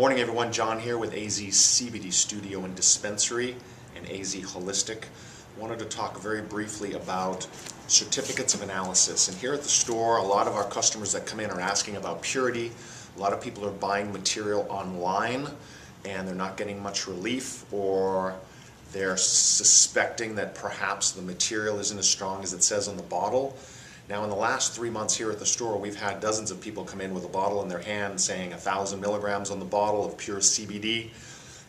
Morning everyone, John here with AZ CBD Studio and Dispensary and azWHOLEistic. Wanted to talk very briefly about certificates of analysis. And here at the store, a lot of our customers that come in are asking about purity. A lot of people are buying material online and they're not getting much relief, or they're suspecting that perhaps the material isn't as strong as it says on the bottle. Now, in the last 3 months here at the store, we've had dozens of people come in with a bottle in their hand saying 1,000 milligrams on the bottle of pure CBD,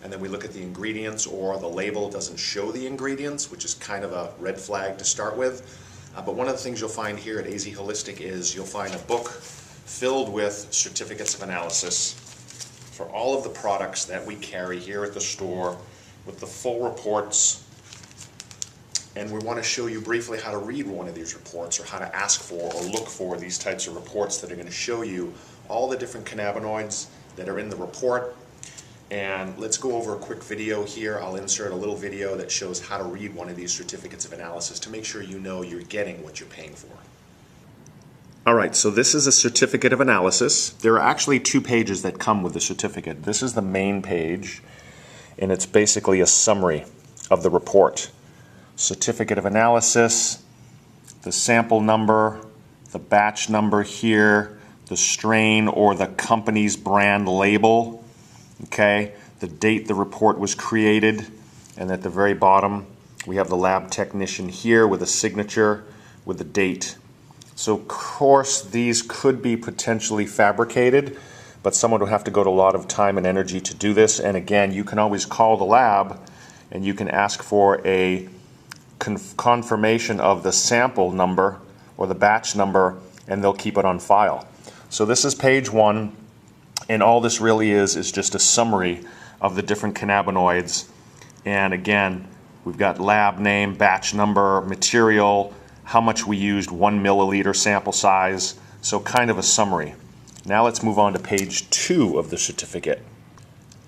and then we look at the ingredients, or the label doesn't show the ingredients, which is kind of a red flag to start with. But one of the things you'll find here at azWHOLEistic is you'll find a book filled with certificates of analysis for all of the products that we carry here at the store with the full reports. And we want to show you briefly how to read one of these reports, or how to ask for or look for these types of reports that are going to show you all the different cannabinoids that are in the report. And let's go over a quick video here. I'll insert a little video that shows how to read one of these certificates of analysis to make sure you know you're getting what you're paying for. Alright, so this is a certificate of analysis. There are actually 2 pages that come with the certificate. This is the main page, and it's basically a summary of the report. Certificate of analysis, the sample number, the batch number here, the strain or the company's brand label, okay, the date the report was created, and at the very bottom we have the lab technician here with a signature with the date. So of course these could be potentially fabricated, but someone would have to go to a lot of time and energy to do this. And again, you can always call the lab and you can ask for a confirmation of the sample number or the batch number, and they'll keep it on file. So this is page 1, and all this really is just a summary of the different cannabinoids. And again, we've got lab name, batch number, material, how much we used, 1 milliliter sample size, so kind of a summary. Now let's move on to page 2 of the certificate.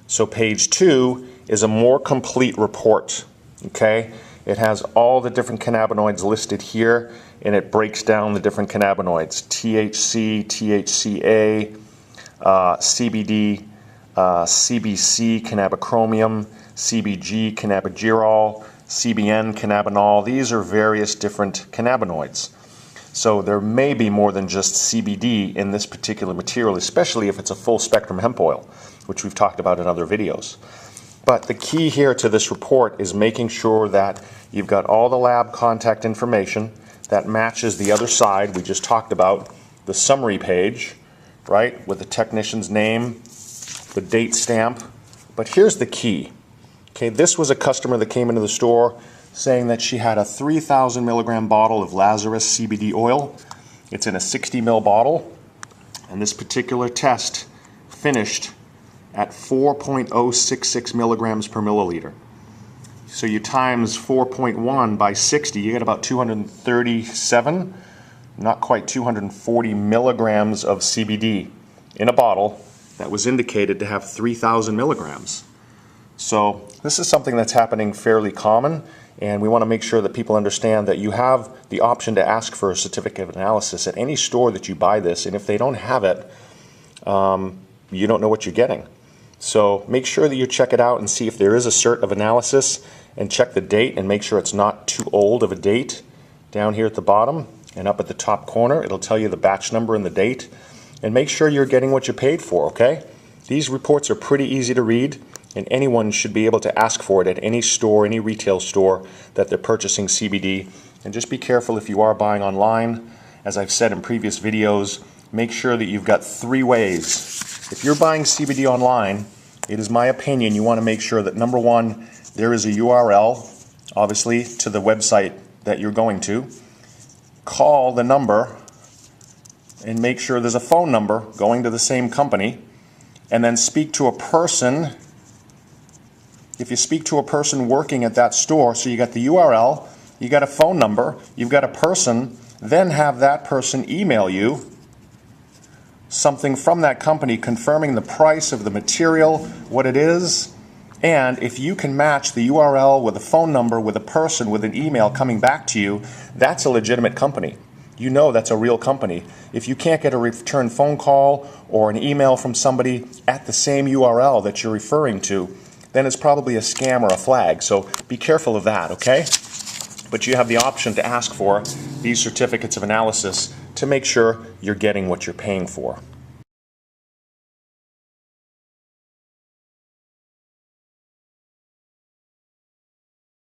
So page 2 is a more complete report, okay? It has all the different cannabinoids listed here, and it breaks down the different cannabinoids: THC, THCA, CBD, CBC, cannabinochromium, CBG, cannabigerol, CBN, cannabinol. These are various different cannabinoids. So there may be more than just CBD in this particular material, especially if it's a full spectrum hemp oil, which we've talked about in other videos. But the key here to this report is making sure that you've got all the lab contact information that matches the other side. We just talked about the summary page, right, with the technician's name, the date stamp. But here's the key. Okay, this was a customer that came into the store saying that she had a 3,000 milligram bottle of Lazarus CBD oil. It's in a 60 ml bottle, and this particular test finished at 4.066 milligrams per milliliter. So you times 4.1 by 60, you get about 237, not quite 240 milligrams of CBD in a bottle that was indicated to have 3,000 milligrams. So this is something that's happening fairly common, and we want to make sure that people understand that you have the option to ask for a certificate of analysis at any store that you buy this, and if they don't have it, you don't know what you're getting. So make sure that you check it out and see if there is a cert of analysis, and check the date and make sure it's not too old of a date. Down here at the bottom and up at the top corner, it'll tell you the batch number and the date. And make sure you're getting what you paid for, okay? These reports are pretty easy to read, and anyone should be able to ask for it at any store, any retail store that they're purchasing CBD. And just be careful if you are buying online. As I've said in previous videos, make sure that you've got 3 ways. If you're buying CBD online, it is my opinion you want to make sure that, number 1, there is a URL, obviously, to the website that you're going to. Call the number and make sure there's a phone number going to the same company, and then speak to a person. If you speak to a person working at that store, so you got the URL, you got a phone number, you've got a person, then have that person email you something from that company confirming the price of the material, what it is, and if you can match the URL with a phone number, with a person, with an email coming back to you, that's a legitimate company. you know that's a real company. If you can't get a return phone call or an email from somebody at the same URL that you're referring to, then it's probably a scam or a flag. So be careful of that, okay? But you have the option to ask for these certificates of analysis to make sure you're getting what you're paying for.